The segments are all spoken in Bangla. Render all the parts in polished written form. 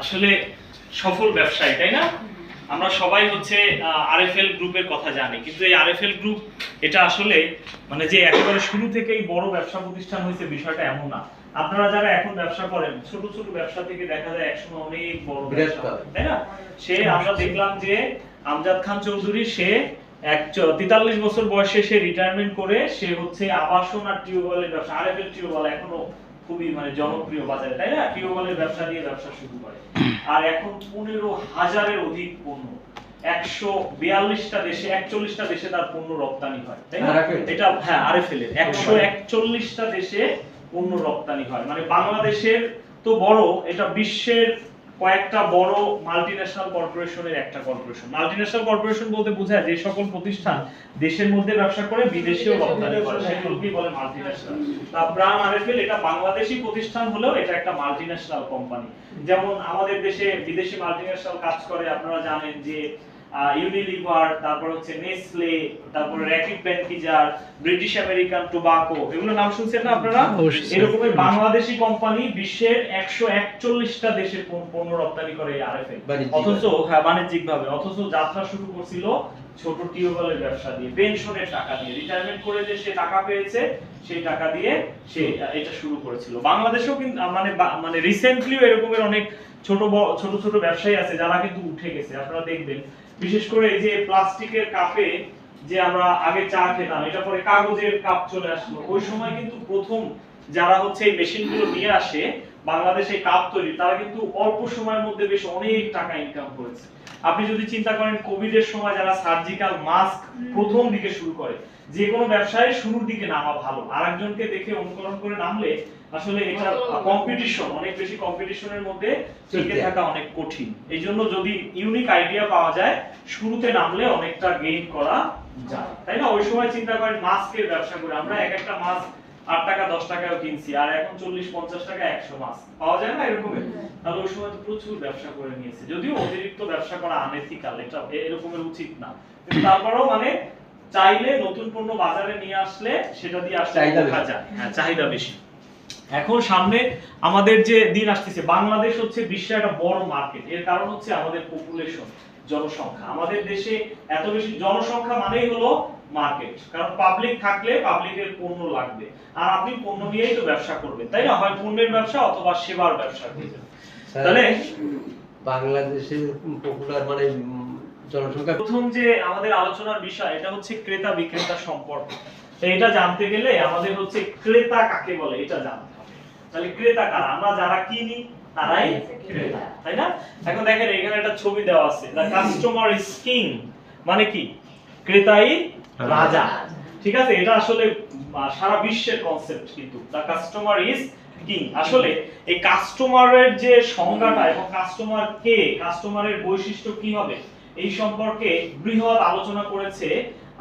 আসলে সফল ব্যবসায়ী, তাই না? আমরা সবাই হচ্ছে আরএফএল গ্রুপের কথা জানি, কিন্তু এই আরএফএল গ্রুপ এটা আসলে মানে যে একেবারে শুরু থেকেই বড় ব্যবসা প্রতিষ্ঠান হয়েছে বিষয়টা এমন না। আপনারা যারা এখন ব্যবসা করেন, ছোট ছোট ব্যবসা থেকে দেখা যায় একসময় অনেক বড় ব্যবসা, তাই না? আমরা দেখলাম যে আমজাদ খান চৌধুরী, সে 43 বছর বয়সে সে রিটায়ারমেন্ট করে সে হচ্ছে আবাসন আর টিউবওয়েলের ব্যবসা, আরএফএল টিউবওয়েল এখনো খুবই মানে জনপ্রিয় বাজারে, তাই না? টিউবওয়েলের ব্যবসা দিয়ে ব্যবসা শুরু করে। আর এখন 15,000-এর অধিক পণ্য 142টা দেশে, 41টা দেশে তার পণ্য রপ্তানি হয়, তাই না? এটা হ্যাঁ আরএফএল এর 141টা দেশে পণ্য রপ্তানি হয়। মানে বাংলাদেশের তো বড়, এটা বিশ্বের কয়েকটা বড় মাল্টিন্যাশনাল কর্পোরেশনের একটা কর্পোরেশন। মাল্টিন্যাশনাল কর্পোরেশন বলতে বোঝায় যে সকল প্রতিষ্ঠান দেশের মধ্যে ব্যবসা করে বিদেশেও রপ্তানি করে, সেগুলোকেই বলে মাল্টিন্যাশনাল। তা প্রাণ আরএফএল এটা বাংলাদেশি প্রতিষ্ঠান হলেও এটা একটা মাল্টিন্যাশনাল কোম্পানি। যেমন আমাদের দেশে বিদেশি মাল্টিন্যাশনাল কাজ করে, আপনারা জানেন যে ইউনিলিভার, তারপর হচ্ছে নেসলে, তারপর rapid Benckiser, British American tobacco, এগুলো নাম শুনছেন না আপনারা? এরকমের বাংলাদেশি কোম্পানি বিশ্বের 141টা দেশে পণ্য রপ্তানি করে আরএফএল। অথচ বাণিজ্যিক ভাবে, অথচ যাত্রা শুরু করছিল ছোট টিউবওয়েলের ব্যবসা দিয়ে, পেনশনের টাকা দিয়ে, রিটায়ারমেন্ট করে যে সে টাকা পেয়েছে সেই টাকা দিয়ে সে এটা শুরু করেছিল। বাংলাদেশেও কিন্তু মানে রিসেন্টলিও এরকমের অনেক ছোট ছোট ব্যবসায়ী আছে যারা কিন্তু উঠে গেছে। আপনারা দেখবেন বিশেষ করে এই যে প্লাস্টিকের কাপে যে আমরা আগে চা খেতাম, এটা পরে কাগজের কাপ চলে আসলো। ওই সময় কিন্তু প্রথম যারা হচ্ছে এই মেশিনগুলো নিয়ে আসে বাংলাদেশে কাপ তৈরি, তারা কিন্তু অল্প সময়ের মধ্যে বেশ অনেক টাকা ইনকাম করেছে। আপনি যদি চিন্তা করেন কোভিড এর সময় যারা সার্জিক্যাল মাস্ক প্রথম দিকে শুরু করে, যে কোনো ব্যবসায় শুরুর দিকে নামা ভালো, আরেকজনকে দেখে অনুকরণ করে নামলে আসলে এটা কম্পিটিশন, অনেক বেশি কম্পিটিশনের মধ্যে টিকে থাকা অনেক কঠিন। এই জন্য যদি ইউনিক আইডিয়া পাওয়া যায় শুরুতে নামলে অনেকটা গেইন করা যায়, তাই না? ওই সময় চিন্তা করেন মাস্কের ব্যবসা করে আমরা এক একটা মাস্ক 8 টাকা 10 টাকাও কিনছি, আর এখন 40-50 টাকা 100 মাস্ক পাওয়া যায় না এরকমের। তাহলে ওই সময় তো প্রচুর ব্যবসা করে নিয়েছে, যদিও অতিরিক্ত ব্যবসা করা আনএথিক্যাল, এটা এরকমের উচিত না, কিন্তু তারপরেও মানে চাইলে নতুন পণ্য বাজারে নিয়ে আসলে সেটা দিয়ে আসলে দেখা যায় হ্যাঁ চাহিদা বেশি। এখন সামনে আমাদের যে দিন আসতেছে, বাংলাদেশ হচ্ছে বিশ্বের একটা বড় মার্কেট। এর কারণ হচ্ছে আমাদের পপুলেশন, জনসংখ্যা। আমাদের দেশে এত বেশি জনসংখ্যা মানেই হলো মার্কেট, কারণ পাবলিক থাকলে পাবলিকের পণ্য লাগবে, আর আপনি পণ্য নিয়েই তো ব্যবসা করবেন, তাই না? হয় পণ্যের ব্যবসা অথবা সেবার ব্যবসা করবেন। তাহলে বাংলাদেশের পপুলার মানে জনসংখ্যা, প্রথম যে আমাদের আলোচনার বিষয় এটা হচ্ছে ক্রেতা বিক্রেতা সম্পর্ক। এটা জানতে গেলে আমাদের হচ্ছে ক্রেতা কাকে বলে এটা জানতে হবে। তাহলে ক্রেতা কারা? আমরা যারা কিনি তারাই ক্রেতা, তাই না? এখন দেখেন এখানে একটা ছবি দেওয়া আছে, দ্য কাস্টমার ইজ কিং, মানে কি? ক্রেতাই রাজা, ঠিক আছে? এটা আসলে সারা বিশ্বের কনসেপ্ট, কিন্তু দ্য কাস্টমার ইজ কিং। আসলে এই কাস্টমারের যে সংজ্ঞাটা এবং কাস্টমার কে, কাস্টমারের বৈশিষ্ট্য কি হবে, এই সম্পর্কে বৃহৎ আলোচনা করেছে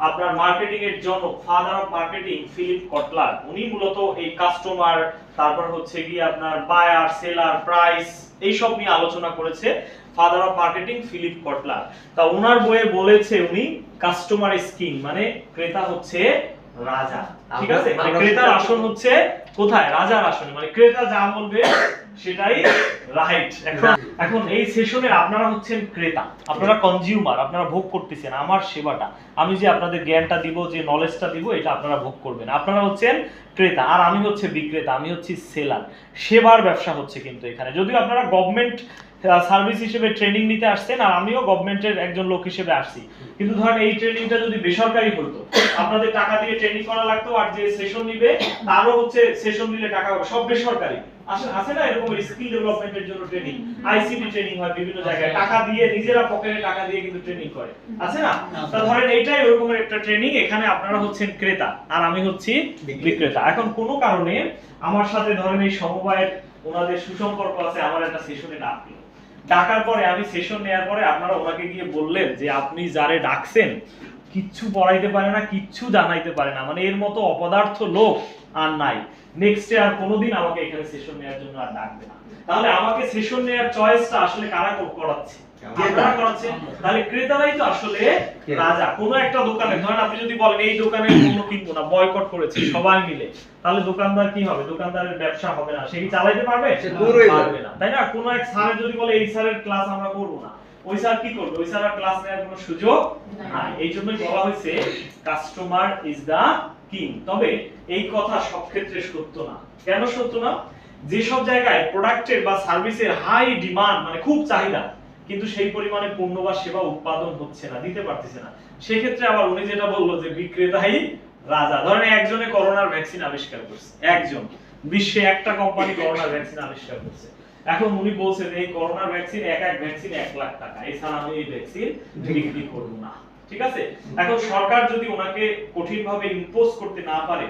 আপনার মার্কেটিং এর জনক, father of marketing Philip Kotler. উনি মূলত এই কাস্টমার, তারপর হচ্ছে কি আপনার বায়ার, সেলার, প্রাইস, এই সব নিয়ে আলোচনা করেছে father of marketing Philip Kotler. তা ওনার বইয়ে বলেছে উনি কাস্টমার ইজ কিং, মানে ক্রেতা হচ্ছে রাজা, ঠিক আছে? মানে ক্রেতার আসন হচ্ছে কোথায়? রাজার আসনে, মানে ক্রেতা যা বলবে সেটাই রাইট। এখন এই সেশনে আপনারা হচ্ছেন ক্রেতা, আপনারা কনজিউমার, আপনারা ভোগ করতেছেন আমার সেবাটা। আমি যে আপনাদের জ্ঞানটা দিব, যে নলেজটা দিব, এটা আপনারা ভোগ করবেন। আপনারা হচ্ছেন ক্রেতা আর আমি হচ্ছে বিক্রেতা, আমি হচ্ছি সেলার। সেবার ব্যবসা হচ্ছে কিন্তু এখানে, যদিও আপনারা গভর্নমেন্ট সার্ভিস হিসেবে ট্রেনিং নিতে আসছেন আর আমিও গভর্নমেন্টের একজন লোক হিসেবে আসছি, কিন্তু ধরেন এই ট্রেনিংটা যদি বেসরকারি হতো, আপনাদের টাকা দিয়ে ট্রেনিং করা লাগতো, আর যে সেশন নিবে তারও হচ্ছে সেশন দিলে টাকা, সব বেসরকারি, আছে না এরকম স্কিল ডেভেলপমেন্টের জন্য ট্রেনিং, আইসিটি ট্রেনিং হয় বিভিন্ন জায়গায়, টাকা দিয়ে নিজেরা পকেটে টাকা দিয়ে কিন্তু ট্রেনিং করে, আছে না? তা ধরেন এইটাই ওরকমের একটা ট্রেনিং। এখানে আপনারা হচ্ছেন ক্রেতা আর আমি হচ্ছি বিক্রেতা। এখন কোনো কারণে আমার সাথে ধরেন এই সমবায়ের ওনাদের সুসম্পর্ক আছে, আমার একটা সেশনে ডাকলো, ডাকার পরে আমি সেশন নেওয়ার পরে আপনারা ওনাকে গিয়ে বললেন যে আপনি যারে ডাকছেন কিচ্ছু পড়াইতে পারে না, কিচ্ছু জানাইতে পারে না, মানে এর মতো অপদার্থ লোক আর নাই, নেক্সট ডে আর কোনোদিন আমাকে এখানে সেশন নেওয়ার জন্য আর ডাকবে না। তাহলে আমাকে সেশন নেওয়ার চয়েসটা আসলে কারা করাচ্ছে? আপনারা করাচ্ছেন। তাহলে ক্রেতারাই তো আসলে রাজা। কোনো একটা দোকানে ধরেন আপনি যদি বলেন এই দোকানে পণ্য কিনবো না, বয়কট করেছে সবাই মিলে, তাহলে দোকানদার কি হবে? দোকানদারের ব্যবসা হবে না, সে কি চালাইতে পারবে? পারবে না, তাই না? কোনো এক স্যার যদি বলে এই স্যারের ক্লাস আমরা করবো না, ওই স্যার কি করবে? ওই স্যার আর ক্লাস নেওয়ার কোনো সুযোগ নাই। এই জন্যই বলা হয়েছে কাস্টমার ইজ দা কিং। তবে এই কথা সব ক্ষেত্রে সত্য না। কেন সত্য না? যেসব জায়গায় প্রোডাক্টের বা সার্ভিসের হাই ডিমান্ড, মানে খুব চাহিদা, কিন্তু সেই পরিমাণে পণ্য বা সেবা উৎপাদন হচ্ছে না, দিতে পারতেছে না, সেক্ষেত্রে আবার উনি যেটা বললো যে বিক্রেতাই রাজা। ধরেন একজনে করোনার ভ্যাকসিন আবিষ্কার করছে, একজন, বিশ্বে একটা কোম্পানি করোনার ভ্যাকসিন আবিষ্কার করছে। এখন উনি বলছে যে এই করোনার ভ্যাকসিন এক ভ্যাকসিন 1 লাখ টাকা, এছাড়া আমি এই ভ্যাকসিন বিক্রি করব না। ঠিক আছে? এখন সরকার যদি ওনাকে কঠিনভাবে ইম্পোজ করতে না পারে,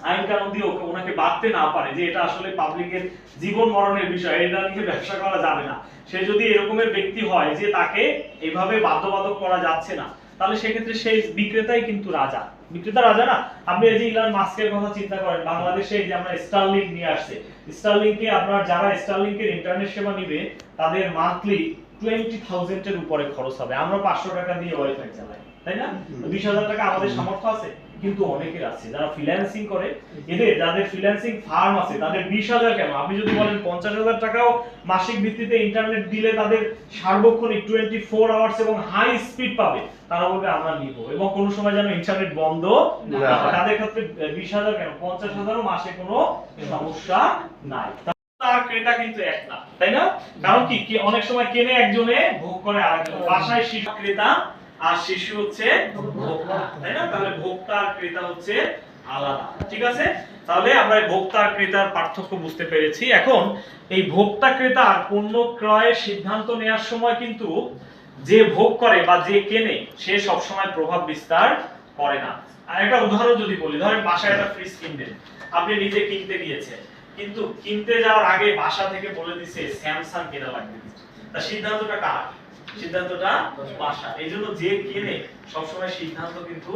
আইন কানুন দিয়ে ওনাকে বাঁধতে না পারে যে এটা আসলে পাবলিকের জীবন মরণের বিষয়, এটা নিয়ে ব্যবসা করা যাবে না, সে যদি এরকমের ব্যক্তি হয় যে তাকে এইভাবে বাধ্যবাধক করা যাচ্ছে না, তাহলে সেক্ষেত্রে সেই বিক্রেতাই কিন্তু রাজা। বিক্রেতা রাজা না? আপনি এই যে ইলন মাস্কের কথা চিন্তা করেন, বাংলাদেশে এই যে আমরা স্টারলিংক নিয়ে আসছে, স্টারলিংকে আপনারা যারা স্টারলিংকের ইন্টারনেট সেবা নিবে তাদের মান্থলি 20,000 এর উপরে খরচ হবে। আমরা 500 টাকা দিয়ে ওয়াইফাই চালাই, তাই না? 20,000 টাকা আমাদের সামর্থ্য আছে, কিন্তু অনেকের আছে যারা ফ্রিল্যান্সিং করে, এদের যাদের ফ্রিল্যান্সিং ফার্ম আছে তাদের 20,000 কেন? আপনি যদি বলেন 50,000 টাকাও মাসিক ভিত্তিতে ইন্টারনেট দিলে তাদের সার্বক্ষণিক 24 আওয়ার্স এবং হাই স্পিড পাবে, তারা বলবে আমরা নিব, এবং কোন সময় যেন ইন্টারনেট বন্ধ না হয়। তাদের ক্ষেত্রে 20,000 কেন, 50,000 ও মাসে কোনো সমস্যা নাই। তার ক্রেতা কিন্তু এক না, তাই না? কারণ কি অনেক সময় কেনে একজনে, ভোগ করে আরেকজন। বাসায় শিশু ক্রেতা আর শিশু হচ্ছে ভোক্তা, তাই না? তাহলে ভোক্তা আর ক্রেতা হচ্ছে আলাদা। ঠিক আছে? তাহলে আমরা এই ভোক্তা আর ক্রেতার পার্থক্য বুঝতে পেরেছি। এখন এই ভোক্তা ক্রেতা পণ্য ক্রয়ের সিদ্ধান্ত নেওয়ার সময় কিন্তু যে ভোগ করে বা যে কেনে সে সব সময় প্রভাব বিস্তার করে না। আর একটা উদাহরণ যদি বলি, ধরেন বাসায় একটা ফ্রিজ কিনবেন, আপনি নিজে কিনতে গিয়েছেন, কিন্তু কিনতে যাওয়ার আগে বাসা থেকে বলে দিছে স্যামসাং কেনা লাগবে, তা সিদ্ধান্তটা কার? সিদ্ধান্তটা বাসা। এইজন্য যে কিনে সবসময় সিদ্ধান্ত কিন্তু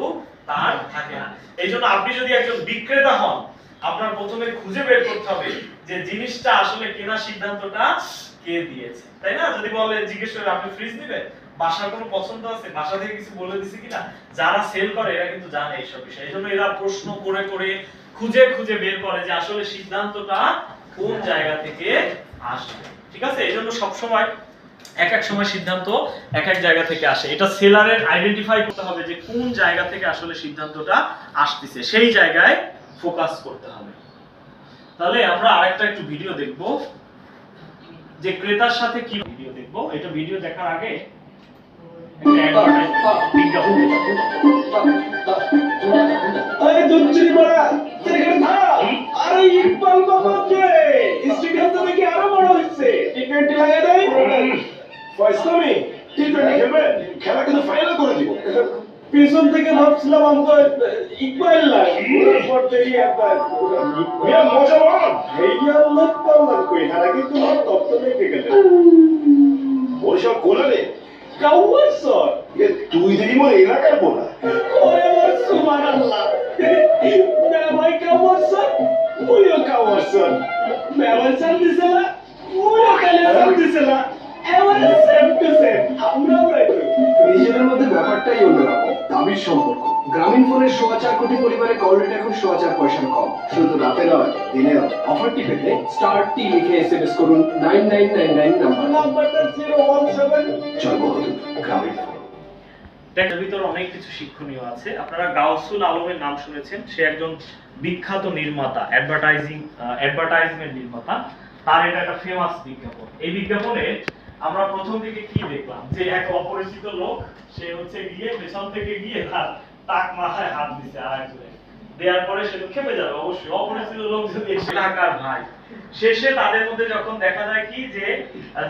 তার থাকে না। এইজন্য আপনি যদি একজন বিক্রেতা হন, আপনার প্রথমে খুঁজে বের করতে হবে যে জিনিসটা আসলে কেনার সিদ্ধান্তটা কে দিয়েছে, তাই না? যদি বলে জিজ্ঞেস করে আপনি ফ্রিজ নেবেন, বাসার কোনো পছন্দ আছে, বাসা থেকে কিছু বলে দিছে কিনা, যারা সেল করে এরা কিন্তু জানে এইসব বিষয়। এইজন্য এরা প্রশ্ন করে করে খুঁজে খুঁজে বের করে যে আসলে সিদ্ধান্তটা কোন জায়গা থেকে আসবে। ঠিক আছে? এইজন্য সব সময় এক এক সময় সিদ্ধান্ত এক এক জায়গা থেকে আসে। এটা সেলারের আইডেন্টিফাই করতে হবে যে কোন জায়গা থেকে আসলে সিদ্ধান্তটা আসতেছে, সেই জায়গায় ফোকাস করতে হবে। তাহলে আমরা আরেকটা একটু ভিডিও দেখব যে ক্রেতার সাথে কি ভিডিও দেখব। এটা ভিডিও দেখার আগে একটা অ্যাডভার্টাইজমেন্ট বিজ্ঞাপন দেখব। আরে দুচ্চুরি বড়া সেখানে থাম। আরে ইকবাল বাবা যে স্টেডিয়াম তো দেখি আরো বড় হচ্ছে, টি20 লাগাই দেই। ফয়সামি টি20 খেলবেন? খেলা কিন্তু ফাইনাল করে দিব। পিছন থেকে ভাবছিলাম আমরা ইকবাল লাগে, ওর পর থেকে একবার মিয়া মজা বল হেইয়া লোক পাল্লা কই হারা কিন্তু আমার তত্ত্ব দেখে গেল ওইসব কোলালে কাউয়ার সর তুই দেখি মোর এলাকার বলা ওরে মোর সুবহানাল্লাহ না ভাই কাউয়ার সর ওইও কাউয়ার সর মেওয়ার সর দিছলা ওইও কালিয়া সর দিছলা এমন সেম টু সেম আমরা নিজেদের মধ্যে ব্যাপারটাই অন্যরকম। দাবির সম্পর্ক গ্রামীণ ফোনের 4.25 কোটি পরিবারের কল রেট এখন 4.5 পয়সার কম। শুধু রাতে নয় দিনেও। অফারটি পেতে *T লিখে এসএমএস করুন 9999 নাম্বারটা 017 জন্মগত গ্রামীণ ফোন। এটার ভিতরে অনেক কিছু শিক্ষণীয় আছে। আপনারা গাউসুল আলমের নাম শুনেছেন, সে একজন বিখ্যাত নির্মাতা, অ্যাডভার্টাইজমেন্ট নির্মাতা। তার এটা একটা ফেমাস বিজ্ঞাপন। এই বিজ্ঞাপনে আমরা প্রথম দিকে কি দেখলাম যে এক অপরিচিত লোক, সে হচ্ছে গিয়ে পেছন থেকে গিয়ে তার টাক মাথায় হাত দিছে আরেকজনের, দেওয়ার পরে সে তো খেপে যাবে অবশ্যই। অপরিচিত লোক যদি এসে ঢাকার ভাই শেষে তাদের মধ্যে যখন দেখা যায় কি যে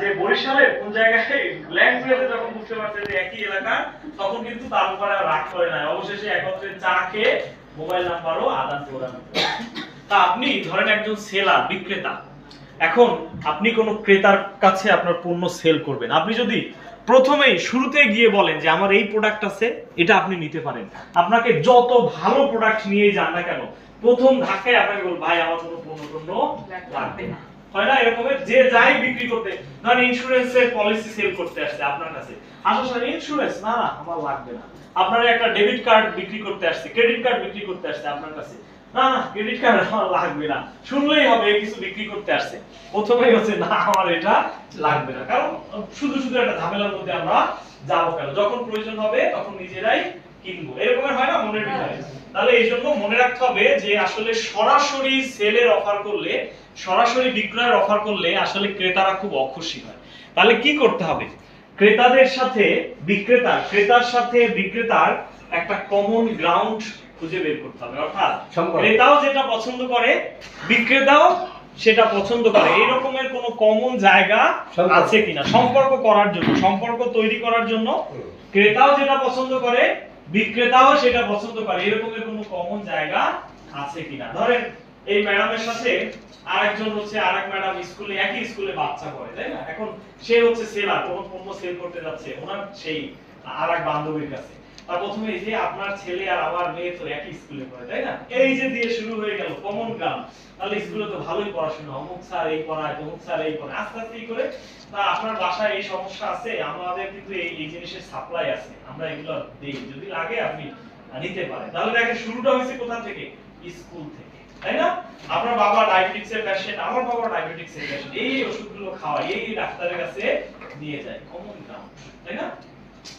যে বরিশালের কোন জায়গায় ল্যাঙ্গুয়েজে যখন বুঝতে পারছে যে একই এলাকা, তখন কিন্তু তার উপরে আর রাগ করে না, অবশেষে একত্রে চা খেয়ে মোবাইল নাম্বারও আদান প্রদান করে। তা আপনি ধরেন একজন সেলার, বিক্রেতা, এখন আপনি কোনো ক্রেতার কাছে আপনার পণ্য সেল করবেন, আপনি যদি প্রথমেই শুরুতে গিয়ে বলেন যে আমার এই প্রোডাক্ট আছে, এটা আপনি নিতে পারেন, আপনাকে যত ভালো প্রোডাক্ট নিয়ে যান না কেন, প্রথম ধাক্কায় আপনাকে বলবো ভাই আমার কোনো পণ্য লাগবে না, হয় না এরকমের? যে যাই বিক্রি করতে, ধরেন ইন্স্যুরেন্সের পলিসি সেল করতে আসছে আপনার কাছে, আসার সময় ইন্স্যুরেন্স না না আমার লাগবে না। আপনার একটা ডেবিট কার্ড বিক্রি করতে আসছে, ক্রেডিট কার্ড বিক্রি করতে আসছে আপনার কাছে, না না ক্রেডিট কার্ড আমার লাগবে না, শুনলেই হবে কিছু বিক্রি করতে আসছে, প্রথমেই হচ্ছে না আমার এটা লাগবে না, কারণ শুধু শুধু একটা ঝামেলার মধ্যে আমরা যাবো কেন, যখন প্রয়োজন হবে তখন নিজেরাই কিনবো, এরকমের হয় না মনের ভিতরে। তাহলে এই জন্য মনে রাখতে হবে যে আসলে সরাসরি সেলের অফার করলে, সরাসরি বিক্রয়ের অফার করলে আসলে ক্রেতারা খুব অখুশি হয়। তাহলে কি করতে হবে? ক্রেতাদের সাথে ক্রেতার সাথে বিক্রেতার একটা কমন গ্রাউন্ড খুঁজে বের করতে হবে, অর্থাৎ ক্রেতাও যেটা পছন্দ করে বিক্রেতাও সেটা পছন্দ করে, এই রকমের কোনো কমন জায়গা আছে কিনা সম্পর্ক করার জন্য, সম্পর্ক তৈরি করার জন্য ক্রেতাও যেটা পছন্দ করে বিক্রেতাও সেটা পছন্দ করে, এরকমের কোনো কমন জায়গা আছে কিনা। ধরেন এই ম্যাডামের সাথে আরেকজন হচ্ছে আরেক ম্যাডাম স্কুলে, একই স্কুলে বাচ্চা পড়ে, তাই না? এখন সে হচ্ছে সেলার, কোন পণ্য সেল করতে যাচ্ছে ওনার সেই আরেক বান্ধবীর কাছে, আর প্রথমে এই যে আপনার ছেলে আর আমার মেয়ে তো একই স্কুলে পড়ে, তাই না? এই যে দিয়ে শুরু হয়ে গেল কমন গ্রাউন্ড, তাহলে স্কুলে তো ভালোই পড়াশোনা, অমুক স্যার এই পড়ায়, তমুক স্যার এই পড়ায়, আস্তে আস্তে করে তা আপনার বাসায় এই সমস্যা আছে, আমাদের কিন্তু এই জিনিসের সাপ্লাই আছে, আমরা এগুলো দেই, যদি লাগে আপনি নিতে পারেন। তাহলে দেখেন শুরুটা হয়েছে কোথা থেকে? স্কুল থেকে, তাই না? আপনার বাবা ডায়াবেটিক্স এর পেশেন্ট, আমার বাবা ডায়াবেটিক্স এর পেশেন্ট, এই ওষুধগুলো খাওয়ায়, এই ডাক্তারের কাছে নিয়ে যায়, কমন গ্রাউন্ড, তাই না?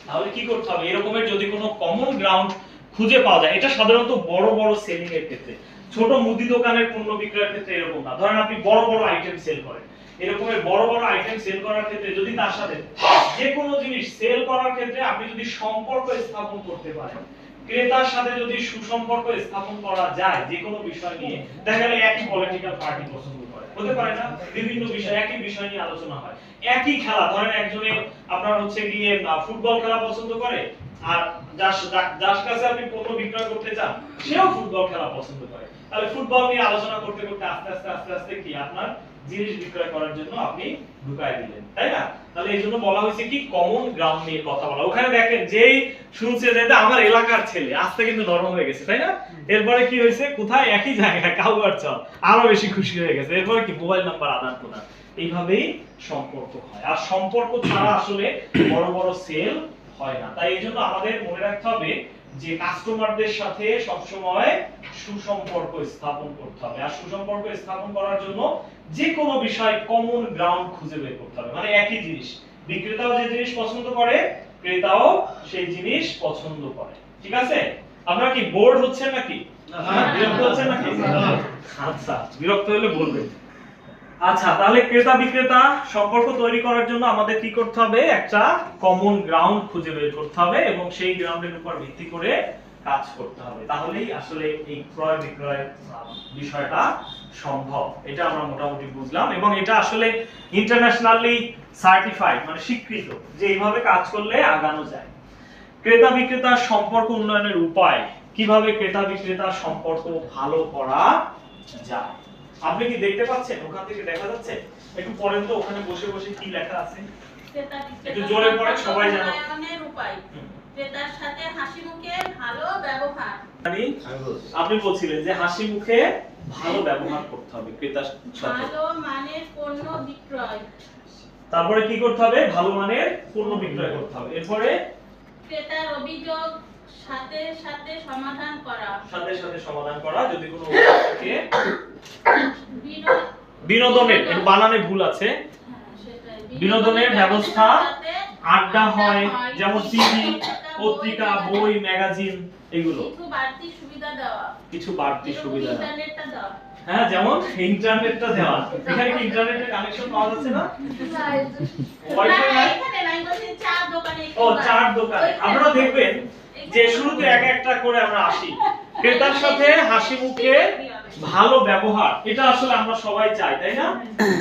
তাহলে কি করতে হবে? এরকমের যদি কোনো কমন গ্রাউন্ড খুঁজে পাওয়া যায়, এটা সাধারণত বড় বড় সেলিং এর ক্ষেত্রে, ছোট মুদি দোকানের পণ্য বিক্রয়ের ক্ষেত্রে এরকম না। ধরেন আপনি বড় বড় আইটেম সেল করেন, এরকমের বড় বড় আইটেম সেল করার ক্ষেত্রে যদি তার সাথে যে কোনো জিনিস সেল করার ক্ষেত্রে আপনি যদি সম্পর্ক স্থাপন করতে পারেন, ক্রেতার সাথে যদি সুসম্পর্ক স্থাপন করা যায় যে কোনো বিষয় নিয়ে, দেখা গেল একই পলিটিক্যাল পার্টি পছন্দ করে, হতে পারে না? বিভিন্ন বিষয়, একই বিষয় নিয়ে আলোচনা হয়, একই খেলা, ধরেন একজনে আপনার হচ্ছে গিয়ে ফুটবল খেলা পছন্দ করে, আর যার কাছে আপনি পণ্য বিক্রয় করতে চান সেও ফুটবল খেলা পছন্দ করে, তাহলে ফুটবল নিয়ে আলোচনা করতে করতে আস্তে আস্তে আস্তে আস্তে কি আপনার জিনিস বিক্রয় করার জন্য আপনি ঢুকায় দিলেন, তাই না? তাহলে এই জন্য বলা হয়েছে কি কমন গ্রাউন্ড নিয়ে কথা বলা। ওখানে দেখেন যেই শুনছে যে আমার এলাকার ছেলে, আস্তে কিন্তু নরম হয়ে গেছে, তাই না? এরপরে কি হয়েছে? কোথায়? একই জায়গায় কাউয়ার চল, আরো বেশি খুশি হয়ে গেছে, এরপরে কি মোবাইল নাম্বার আদান প্রদান, এইভাবেই সম্পর্ক হয়। আর সম্পর্ক ছাড়া আসলে বড় বড় সেল হয় না। তাই এই জন্য আমাদের মনে রাখতে হবে যে কাস্টমারদের সাথে সবসময় সুসম্পর্ক স্থাপন করতে হবে, আর সুসম্পর্ক স্থাপন করার জন্য যে কোনো বিষয় কমন গ্রাউন্ড খুঁজে বের করতে হবে, মানে একই জিনিস, বিক্রেতাও যে জিনিস পছন্দ করে ক্রেতাও সেই জিনিস পছন্দ করে, ঠিক আছে? আপনারা কি বোর্ড হচ্ছেন নাকি? বিরক্ত হচ্ছেন নাকি? আচ্ছা, বিরক্ত হলে বলবেন। আচ্ছা, তাহলে ক্রেতা বিক্রেতা সম্পর্ক তৈরি করার জন্য আমাদের কি করতে হবে? একটা কমন গ্রাউন্ড খুঁজে বের করতে হবে এবং সেই গ্রাউন্ডের উপর ভিত্তি করে কাজ করতে হবে, তাহলেই আসলে এই ক্রয় বিক্রয় বিষয়টা সম্ভব। এটা আমরা মোটামুটি বুঝলাম এবং এটা আসলে ইন্টারন্যাশনালি সার্টিফাইড, মানে স্বীকৃত যে এইভাবে কাজ করলে আগানো যায়। ক্রেতা বিক্রেতার সম্পর্ক উন্নয়নের উপায়, কিভাবে ক্রেতা বিক্রেতার সম্পর্ক ভালো করা যায়। আপনি কি দেখতে পাচ্ছেন? ওখান থেকে দেখা যাচ্ছে? একটু পড়েন তো ওখানে বসে বসে কি লেখা আছে, একটু জোরে পড়েন সবাই জানো। ক্রেতার সাথে হাসি মুখে ভালো ব্যবহার, আপনি বলছিলেন যে হাসি মুখে ভালো ব্যবহার করতে হবে ক্রেতার সাথে, ভালো মানের পণ্য বিক্রয়, তারপরে কি করতে হবে? ভালো মানের পণ্য বিক্রয় করতে হবে, এরপরে ক্রেতার অভিযোগ সাথে সাথে সমাধান করা, সাথে সাথে সমাধান করা, যদি কোনো অভিযোগ থাকে। বিনোদনের, একটু বানানে ভুল আছে, বিনোদনের ব্যবস্থা, আড্ডা হয়, যেমন টিভি, পত্রিকা, বই, ম্যাগাজিন, এগুলো কিছু বাড়তি সুবিধা দেওয়া, ইন্টারনেটটা দেওয়া, হ্যাঁ যেমন ইন্টারনেটটা দেওয়া। এখানে কি ইন্টারনেটের কানেকশন পাওয়া যাচ্ছে না? ওয়াইফাই নাই? এখানে নাই, বলছি চার দোকানে। ও চার দোকানে। আপনারা দেখবেন যে শুরুতে এক একটা করে আমরা আসি, ক্রেতার সাথে হাসি মুখে ভালো ব্যবহার, এটা আসলে আমরা সবাই চাই, তাই না?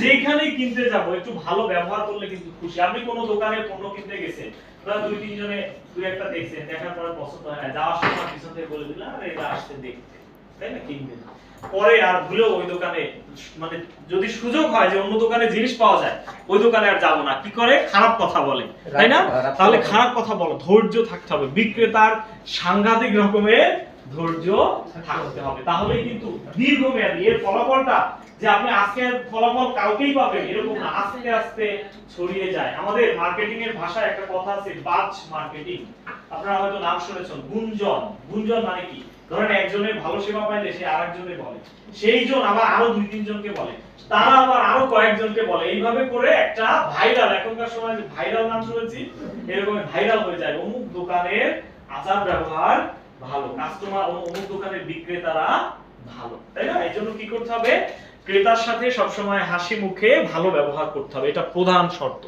যেখানেই কিনতে যাব একটু ভালো ব্যবহার করলে কিন্তু খুশি। আপনি কোনো দোকানে পণ্য কিনতে গেছেন, ধর দুই তিনজনে দুই একটা দেখছেন, দেখার পরে পছন্দ হয় না, যাওয়ার সময় পিছন থেকে বলে দিলাম আরে এটা আসছে দেখতে, তাই না, কিনবেন। পরে আর ভুলেও ওই দোকানে, মানে যদি সুযোগ হয় যে অন্য দোকানে জিনিস পাওয়া যায়, ওই দোকানে আর যাবো না, কি করে খারাপ কথা বলে, তাই না? তাহলে খারাপ কথা বলো, ধৈর্য থাকতে হবে, বিক্রেতার সাংঘাতিক রকমের ধৈর্য থাকতে হবে, তাহলেই কিন্তু দীর্ঘমেয়াদী এর ফলাফলটা যে আপনি আজকের ফলাফল কালকেই পাবেন এরকম না, আস্তে আস্তে ছড়িয়ে যায়। আমাদের মার্কেটিং এর ভাষায় একটা কথা আছে বাজ মার্কেটিং, আপনারা হয়তো নাম শুনেছেন, গুঞ্জন। গুঞ্জন মানে কি? ধরেন একজনের ভালো সেবা পাইলে সে আরেকজনের বলে, সেই জন আবার আরো দুই তিন জনকে বলে, তারা আবার আরো কয়েকজনকে বলে, এইভাবে করে একটা ভাইরাল, এখনকার সময় ভাইরাল নাম শুনেছি, এরকম ভাইরাল হয়ে যায়, অমুক দোকানের আচার ব্যবহার ভালো, কাস্টমার অমুক দোকানের বিক্রেতারা ভালো, তাই না? এই জন্য কি করতে হবে? ক্রেতার সাথে সবসময় হাসি মুখে ভালো ব্যবহার করতে হবে, এটা প্রধান শর্ত।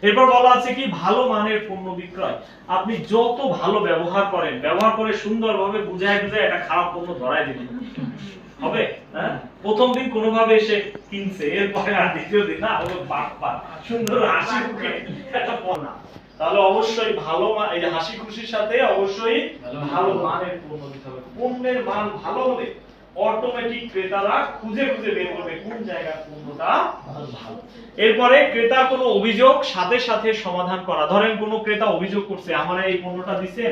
এরপর বলা আছে কি ভালো মানের পণ্য বিক্রয়। আপনি যত ভালো ব্যবহার করেন, ব্যবহার করে সুন্দরভাবে বুঝায় বুঝায় এটা খারাপ পণ্য ধরায় দিবেন, হবে? হ্যাঁ, প্রথম দিন কোনোভাবে এসে কিনছে, এরপরে আর দ্বিতীয় দিন না হলো বাটপার, সুন্দর হাসি মুখে একটা পণ্য, তাহলে অবশ্যই ভালো এই যে হাসি খুশির সাথে অবশ্যই ভালো মানের পণ্য দিতে হবে। পণ্যের মান ভালো হলে অটোমেটিক ক্রেতারা খুঁজে খুঁজে বের করবে কোন জায়গার পণ্যটা ভালো। এরপরে ক্রেতা কোনো অভিযোগ সাথে সাথে সমাধান করা। ধরেন কোনো ক্রেতা অভিযোগ করছে আমার এই পণ্যটা দিছেন,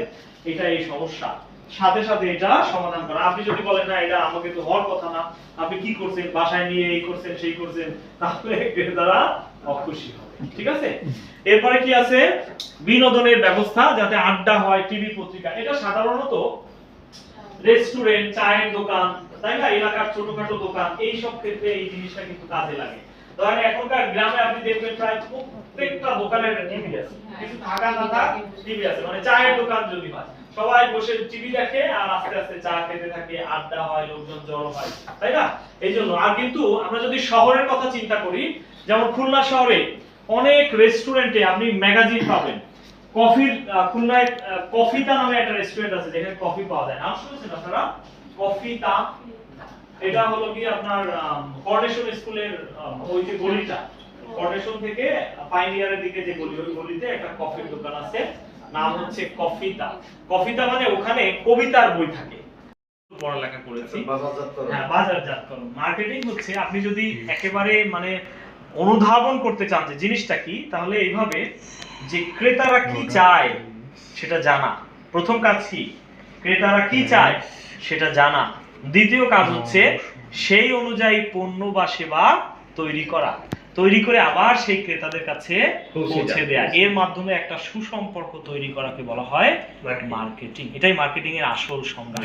এটা এই সমস্যা, সাথে সাথে এটা সমাধান করা। আপনি যদি বলেন না এটা আমাকে তো হওয়ার কথা না, আপনি কি করছেন, বাসায় নিয়ে এই করছেন সেই করছেন, তাহলে ক্রেতারা অখুশি হবে, ঠিক আছে? এরপরে কি আছে? বিনোদনের ব্যবস্থা, যাতে আড্ডা হয়, টিভি পত্রিকা। এটা সাধারণত রেস্টুরেন্ট, চায়ের দোকান, তাই না, এলাকার ছোটখাটো দোকান, এই সব ক্ষেত্রে এই জিনিসটা কিন্তু কাজে লাগে। ধরেন এখনকার গ্রামে আপনি দেখবেন প্রায় প্রত্যেকটা দোকানে টিভি আছে, কিছু থাকা না থাক টিভি আছে, মানে চায়ের দোকান যদি হয় সবাই বসে টিভি দেখে আর আস্তে আস্তে চা খেতে থাকে, আড্ডা হয়, লোকজন জড়ো হয়, তাই না? এই জন্য। আর কিন্তু আমরা যদি শহরের কথা চিন্তা করি, যেমন খুলনা শহরে অনেক রেস্টুরেন্টে আপনি ম্যাগাজিন পাবেন, কফির, খুলনায় কফিতা নামে একটা রেস্টুরেন্ট আছে যেখানে কফি পাওয়া যায়, নাম শুনেছেন আপনারা? কফিতা, এটা হলো কি আপনার কর্নেশন স্কুলের ওই যে গলিটা, কর্নেশন থেকে পাইনিয়ারের দিকে যে গলি, ওই গলিতে একটা কফির দোকান আছে, নাম হচ্ছে কফিতা। কফিতা মানে ওখানে কবিতার বই থাকে, পড়ালেখা করেছি। হ্যাঁ, বাজারজাতকরণ। মার্কেটিং হচ্ছে আপনি যদি একেবারে মানে অনুধাবন করতে চান যে জিনিসটা কি, তাহলে এইভাবে যে ক্রেতারা কি চায় সেটা জানা। প্রথম কাজ কি? ক্রেতারা কি চায় সেটা জানা। দ্বিতীয় কাজ হচ্ছে সেই অনুযায়ী পণ্য বা সেবা তৈরি করা, তৈরি করে আবার সেই ক্রেতাদের কাছে পৌঁছে দেয়া। এর মাধ্যমে একটা সুসম্পর্ক তৈরি করাকে বলা হয় মার্কেটিং। এটাই মার্কেটিং এর আসল সংজ্ঞা।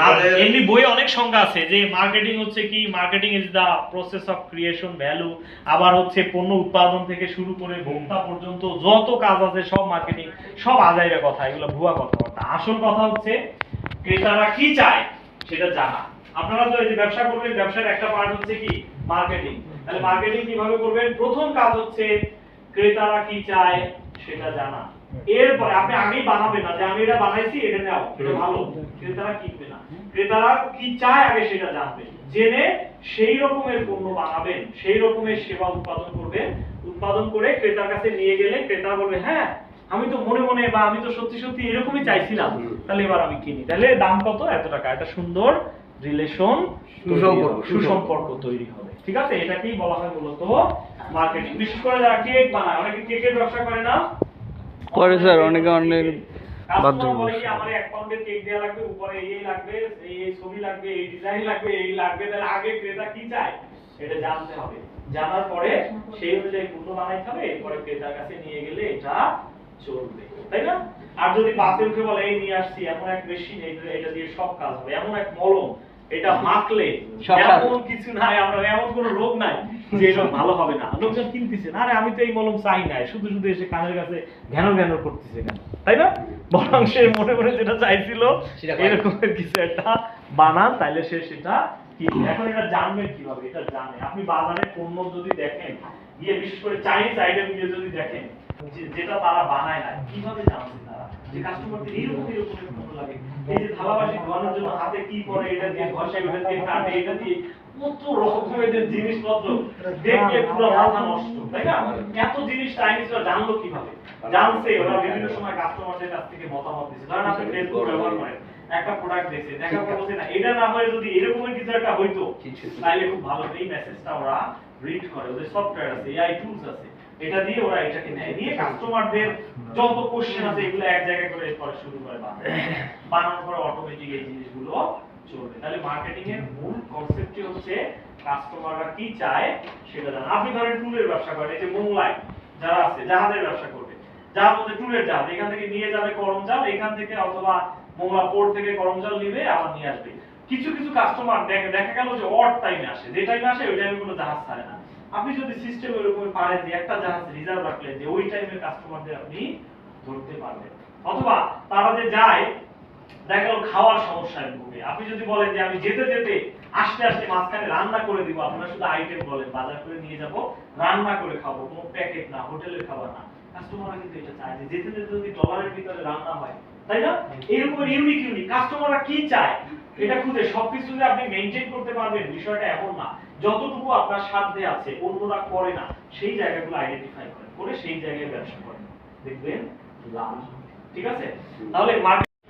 আর এমনি বই অনেক সংজ্ঞা আছে, যে মার্কেটিং হচ্ছে কি, marketing is the process of creation value, আবার হচ্ছে পণ্য উৎপাদন থেকে শুরু করে ভোক্তা পর্যন্ত যত কাজ আছে সব মার্কেটিং। সব আজাইরা কথা, এগুলো ভুয়া কথাবার্তা। আসল কথা হচ্ছে ক্রেতারা কি চায় সেটা জানা। আপনারা তো এই যে ব্যবসা করবেন, ব্যবসার একটা পার্ট হচ্ছে কি মার্কেটিং। তাহলে মার্কেটিং কিভাবে করবেন? প্রথম কাজ হচ্ছে ক্রেতারা কি চায় সেটা জানা। এরপরে আপনি আগেই বানাবেন না যে আমি এটা বানাইছি এটা নাও, এটা ভালো, ক্রেতারা কিনবে না। ক্রেতারা কি চায় আগে সেটা জানবেন, জেনে সেই রকমের পণ্য বানাবেন, সেই রকমের সেবা উৎপাদন করবেন। উৎপাদন করে ক্রেতার কাছে নিয়ে গেলে ক্রেতা বলবে হ্যাঁ আমি তো মনে মনে বা আমি তো সত্যি সত্যি এরকমই চাইছিলাম, তাহলে এবার আমি কিনি। তাহলে দাম কত? এত টাকা। একটা সুন্দর রিলেশন, সুসম্পর্ক তৈরি হবে, ঠিক আছে? এটাকেই বলা হয় মূলত মার্কেটিং। বিশেষ করে যারা কেক বানায়, অনেকে কেকের ব্যবসা করে না? করে স্যার, অনেকে অনেক কাস্টমার বলে কি আমার 1 পাউন্ডের কেক দেয়া লাগবে, উপরে এই লাগবে, এই ছবি লাগবে, এই ডিজাইন লাগবে, এই লাগবে। তাহলে আগে ক্রেতা কি চায় এটা জানতে হবে, জানার পরে সেই অনুযায়ী পণ্য বানাইতে হবে, এরপরে ক্রেতার কাছে নিয়ে গেলে এটা চলবে, তাই না? আর যদি বাসে উঠে বলে এই নিয়ে আসছি এমন এক মেশিন, এটা দিয়ে সব কাজ হবে, এমন এক মলম, এটা মাখলে এমন কিছু নাই, আমরা এমন কোনো রোগ নাই যে এটা ভালো হবে না, লোকজন কিনতেছে না, আরে আমি তো এই মলম চাই না, শুধু শুধু এসে কানের কাছে ঘ্যানর ঘ্যানর করতেছে কেন, তাই না? বরং সে মনে মনে যেটা চাইছিল এরকমের কিছু একটা বানান, তাইলে সে সেটা কিনবে। এখন এটা জানবেন কিভাবে? এটা জানে আপনি বাজারে পণ্য যদি দেখেন, বিশেষ করে চাইনিজ আইটেম দিয়ে যদি দেখেন যেটা তারা বানায় না, কিভাবে জানবেন তারা? যে কাস্টমারদের এরকম ভালো লাগে। এই যে ধারাবাহিক ধোয়ানোর জন্য হাতে কি পরে, এটা দিয়ে ঘষায়, ওটা দিয়ে কাটে, এটা দিয়ে কত রকমের যে জিনিসপত্র, দেখলে পুরো মাথা নষ্ট, তাই না? এত জিনিস চাইনিজরা জানলো কিভাবে? জানছে ওরা বিভিন্ন সময় কাস্টমারদের কাছ থেকে মতামত দিচ্ছে। ধরেন আপনি ফেসবুক ব্যবহার করেন, একটা প্রোডাক্ট দেখছে, দেখার পর বলছে না এটা না হয় যদি এরকমের কিছু একটা হইতো তাহলে খুব ভালো। এই মেসেজটা ওরা রিড করে, ওদের সফটওয়্যার আছে, এআই টুলস আছে, এটা দিয়ে ওরা এটাকে নেয়, নিয়ে কাস্টমারদের যত কোশ্চেন আছে এগুলো এক জায়গায় করে পরে শুরু করে বানানোর পরে অটোমেটিক এই জিনিসগুলো চলবে। তাহলে মার্কেটিং এর মূল কনসেপ্টই হচ্ছে কাস্টমাররা কি চায় সেটা জানা। আপনি ধরেন টুলের ব্যবসা করেন, এই যে মোংলায় যারা আছে জাহাজের ব্যবসা করবে, যার মধ্যে টুলের জাহাজ এখান থেকে নিয়ে যাবে করমজাল, এখান থেকে অথবা মোংলা পোর্ট থেকে করমজাল নিবে আবার নিয়ে আসবে। কিছু কিছু কাস্টমার দেখা গেল যে অড টাইমে আসে, যে টাইমে আসে ওই টাইমে কোনো জাহাজ ছাড়ে না। আপনি যদি সিস্টেম এরকম পারেন যে একটা জাহাজ রিজার্ভ রাখলেন যে ওই টাইমের কাস্টমারদের আপনি ধরতে পারবেন। অথবা তারা যে যায় দেখা গেল খাওয়ার সমস্যায় ভুগে, আপনি যদি বলেন যে আমি যেতে যেতে আসতে আসতে মাঝখানে রান্না করে দিব, আপনারা শুধু আইটেম বলেন বাজার করে নিয়ে যাব, রান্না করে খাবো, কোনো প্যাকেট না, হোটেলের খাবার না, কাস্টমাররা কিন্তু এটা চায় যে যেতে যেতে যদি ডলারের ভিতরে রান্না হয়, তাই না? এরকম ইউনিক কাস্টমাররা কি চায় এটা খুঁজে সবকিছু যে আপনি মেইনটেইন করতে পারবেন বিষয়টা এমন না। যতটুকু আপনার সাধ্যে আছে অন্যরা করে না সেই জায়গাগুলো আইডেন্টিফাই করেন, করে সেই জায়গায় ব্যবসা করেন, দেখবেন লাভ। ঠিক আছে?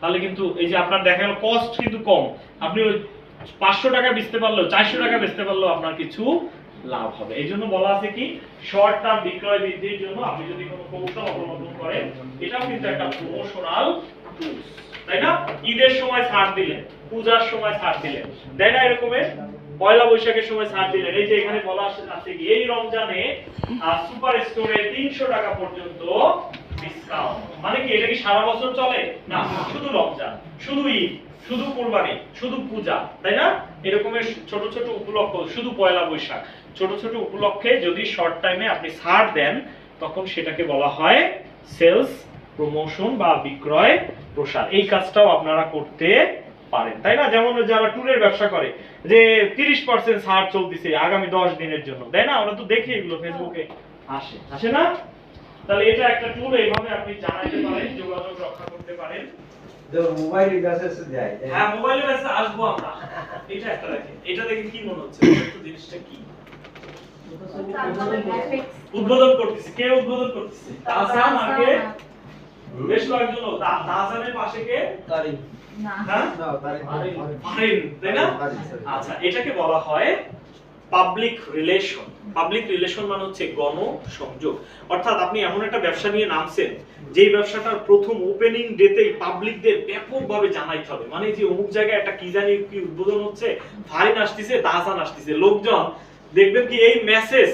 তাহলে কিন্তু এই যে আপনার দেখা গেল কস্ট কিন্তু কম, আপনি ওই 500 টাকা বেচতে পারলেও 400 টাকা বেচতে পারলেও আপনার কিছু লাভ হবে। এই জন্য বলা আছে কি শর্ট টার্ম বিক্রয় বৃদ্ধির জন্য আপনি যদি কোনো কৌশল অবলম্বন করেন, এটাও কিন্তু একটা প্রমোশনাল টুলস, তাই না? ঈদের সময় ছাড় দিলেন, পূজার সময় ছাড় দিলেন, তাই না? এরকমের পয়লা বৈশাখের সময় ছাড় দিলেন। এই যে এখানে বলা আছে কি এই রমজানে সুপার স্টোরে 300 টাকা পর্যন্ত ডিসকাউন্ট। মানে কি এটা কি সারা বছর চলে না? শুধু রমজান, শুধু ঈদ, শুধু কুরবানি, শুধু পূজা, তাই না? এরকমের ছোট ছোট উপলক্ষ, শুধু পয়লা বৈশাখ, ছোট ছোট উপলক্ষে যদি শর্ট টাইমে আপনি ছাড় দেন তখন সেটাকে বলা হয় সেলস প্রমোশন বা বিক্রয় প্রসার। এই কাজটাও আপনারা করতে পারেন, তাই না? যেমন যারা ট্যুরের ব্যবসা করে যে 30% ছাড় চলতেছে আগামী 10 দিনের জন্য, তাই না? আমরা তো দেখি এগুলো ফেসবুকে আসে না? তাহলে এটা একটা টুল, এইভাবে আপনি জানাইতে পারেন, যোগাযোগ রক্ষা করতে পারেন। মোবাইলে মেসেজ দেয়, হ্যাঁ মোবাইলে মেসেজ আসবো আমরা। এটা একটা দেখেন, এটা দেখে কি মনে হচ্ছে? একটু জিনিসটা কি উদ্বোধন করতেছে? কে উদ্বোধন করতেছে? তাহসান আর কে? বেশ কয়েকজন লোক। তাহসানের পাশে কে? তারিখ না হ্যাঁ ফারিন, তাই না? আচ্ছা, এটাকে বলা হয় পাবলিক রিলেশন। পাবলিক রিলেশন মানে হচ্ছে গণসংযোগ। অর্থাৎ আপনি এমন একটা ব্যবসা নিয়ে নামছেন যেই ব্যবসাটার প্রথম ওপেনিং ডেতেই পাবলিকদের ব্যাপকভাবে জানাইতে হবে। মানে যে অমুক জায়গায় একটা কি জানি কি উদ্বোধন হচ্ছে, ফারিন আসতেছে, তাহসান আসতেছে, লোকজন দেখবেন কি এই মেসেজ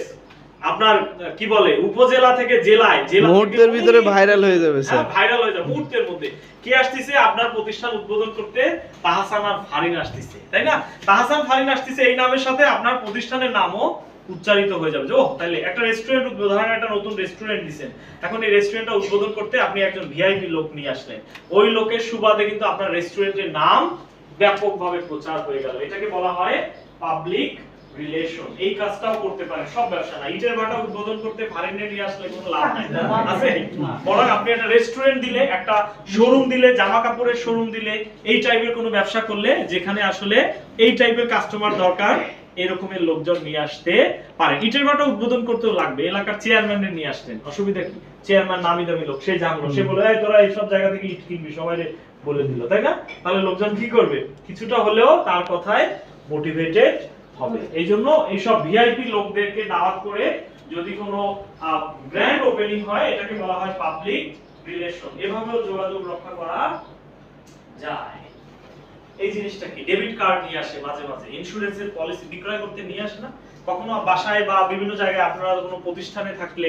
আপনার কি বলে উপজেলা থেকে জেলায়, জেলা মুহূর্তের ভিতরে ভাইরাল হয়ে যাবে স্যার। ভাইরাল হয়ে যাবে মুহূর্তের মধ্যে। কে আসতেছে? আপনার প্রতিষ্ঠান উদ্বোধন করতে তাহসান আর ফারিন আসতেছে, তাই না? তাহসান ফারিন আসতেছে এই নামের সাথে আপনার প্রতিষ্ঠানের নামও উচ্চারিত হয়ে যাবে। ও তাহলে একটা রেস্টুরেন্ট উদ্বোধন, একটা নতুন রেস্টুরেন্ট দিবেন, এখন এই রেস্টুরেন্টটা উদ্বোধন করতে আপনি একজন ভিআইপি লোক নিয়ে আসলেন, ওই লোকের সুবাদে কিন্তু আপনার রেস্টুরেন্টের নাম ব্যাপকভাবে প্রচার হয়ে গেল। এটাকে বলা হয় পাবলিক রিলেশন। এই কাজটাও করতে পারেন, সব ব্যবসা না। ইটের ভাটা উদ্বোধন করতে ফারিনে নিয়ে আসলে কোনো লাভ নাই, আছে? বরং আপনি একটা রেস্টুরেন্ট দিলে, একটা শোরুম দিলে, জামা কাপড়ের শোরুম দিলে, এই টাইপের কোনো ব্যবসা করলে যেখানে আসলে এই টাইপের কাস্টমার দরকার, এরকমের লোকজন নিয়ে আসতে পারে। ইটের ভাটা উদ্বোধন করতেও লাগবে, এলাকার চেয়ারম্যানের নিয়ে আসলেন, অসুবিধা কি? চেয়ারম্যান নামি দামি লোক, সে জানলো, সে বলে এই তোরা এইসব জায়গা থেকে ইট কিনবি, সবাই বলে দিল, তাই না? তাহলে লোকজন কি করবে? কিছুটা হলেও তার কথায় মোটিভেটেড হবে। এই জন্য এইসব ভিআইপি লোকদেরকে দাওয়াত করে যদি কোনো ব্র্যান্ড ওপেনিং হয়, এটাকে বলা হয় পাবলিক রিলেশন। এভাবেও যোগাযোগ রক্ষা করা যায়। এই জিনিসটা কি? ডেবিট কার্ড নিয়ে আসে মাঝে মাঝে, ইন্স্যুরেন্সের পলিসি বিক্রয় করতে নিয়ে আসে না? কখনো বাসায় বা বিভিন্ন জায়গায় আপনারা কোনো প্রতিষ্ঠানে থাকলে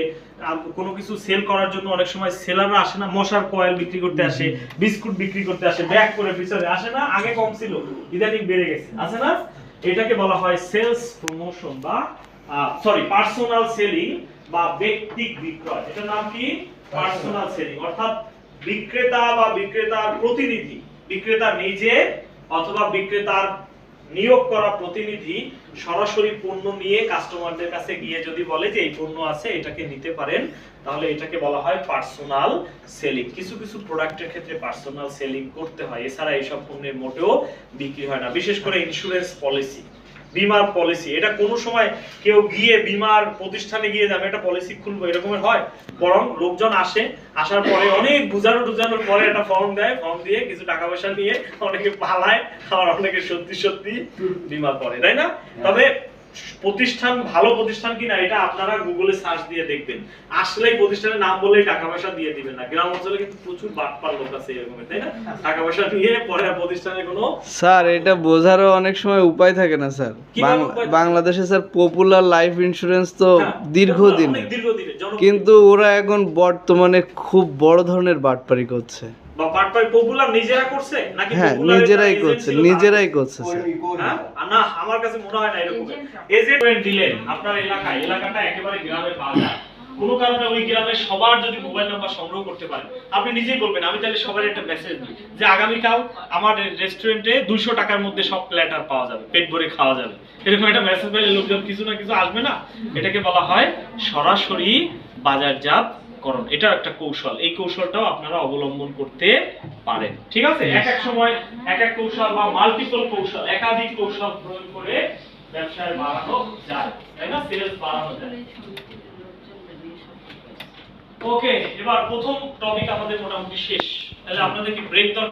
কোনো কিছু সেল করার জন্য অনেক সময় সেলাররা আসে না? মশার কয়েল বিক্রি করতে আসে, বিস্কুট বিক্রি করতে আসে, ব্যাগ করে পিছনে আসে না? আগে কম ছিল, ইদানিং বেড়ে গেছে, আছে না? এটাকে বলা হয় সেলস প্রমোশন বা পার্সোনাল সেলিং বা ব্যক্তিক বিক্রয়। এটার নাম কি? Personal selling. অর্থাৎ বিক্রেতা বা বিক্রেতার প্রতিনিধি, বিক্রেতা নিজে অথবা বিক্রেতার নিয়োগ করা প্রতিনিধি সরাসরি পণ্য নিয়ে কাস্টমারদের কাছে গিয়ে যদি বলে যে এই পণ্য আছে এটাকে নিতে পারেন, তাহলে এটাকে বলা হয় পার্সোনাল সেলিং। কিছু কিছু প্রোডাক্টের ক্ষেত্রে পার্সোনাল সেলিং করতে হয়, এছাড়া এইসব পণ্যের মোটেও বিক্রি হয় না। বিশেষ করে ইন্স্যুরেন্স পলিসি, বীমার পলিসি, এটা কোনো সময় কেউ গিয়ে বীমার প্রতিষ্ঠানে গিয়ে যাবে একটা পলিসি খুলবো এরকমের হয়, বরং লোকজন আসে, আসার পরে অনেক বুঝানোর পরে একটা ফর্ম দেয়, ফর্ম দিয়ে কিছু টাকা পয়সা নিয়ে অনেকে পালায়, আবার অনেকে সত্যি সত্যি বীমা করে, তাই না? তবে প্রতিষ্ঠান ভালো প্রতিষ্ঠান কিনা এটা আপনারা গুগলে সার্চ দিয়ে দেখবেন, আসলেই প্রতিষ্ঠানের নাম বললেই টাকা পয়সা দিয়ে দিবেন না। গ্রাম অঞ্চলে কিন্তু প্রচুর বাটপার লোক আছে এরকমের, তাই না? টাকা পয়সা নিয়ে পরে প্রতিষ্ঠানের কোনো স্যার এটা বোঝারও অনেক সময় উপায় থাকে না স্যার। কিভাবে উপায় থাকে? বাংলাদেশে স্যার পপুলার লাইফ ইন্স্যুরেন্স তো হ্যাঁ, দীর্ঘদিন, অনেক দীর্ঘদিনের জনপ্রিয়। কিন্তু ওরা এখন বর্তমানে খুব বড় ধরনের বাটপারি করছে। বা বাটপাই পপুলার নিজেরা করছে নাকি হ্যাঁ, popular এর নিজেরাই agent করছে, ছিল তারা? নিজেরাই করছে স্যার। হ্যাঁ? না, আমার কাছে মনে হয় না এরকম। এজেন্ট দিলেন আপনার এলাকাটা একেবারে গ্রামের বাজার, কোনো কারণে ওই গ্রামের সবার যদি মোবাইল নাম্বার সংগ্রহ করতে পারেন, আপনি নিজেই বলবেন আমি তাহলে সবার একটা মেসেজ দিই যে আগামীকাল আমার রেস্টুরেন্টে 200 টাকার মধ্যে সব প্ল্যাটার পাওয়া যাবে, পেট ভরে খাওয়া যাবে, এরকম একটা মেসেজ পেলে লোকজন কিছু না কিছু আসবে না? এটাকে বলা হয় সরাসরি বাজারজাত করণ। এটা একটা কৌশল, এই কৌশলটাও আপনারা অবলম্বন করতে পারেন, ঠিক আছে? এক এক সময় এক এক কৌশল বা মাল্টিপল কৌশল, একাধিক কৌশল প্রয়োগ করে ব্যবসায় বাড়ানো যায়, তাই না? সেলস বাড়ানো যায়। ওকে, এবার প্রথম টপিক আমাদের মোটামুটি শেষ। তাহলে আপনাদের কি ব্রেক দরকার?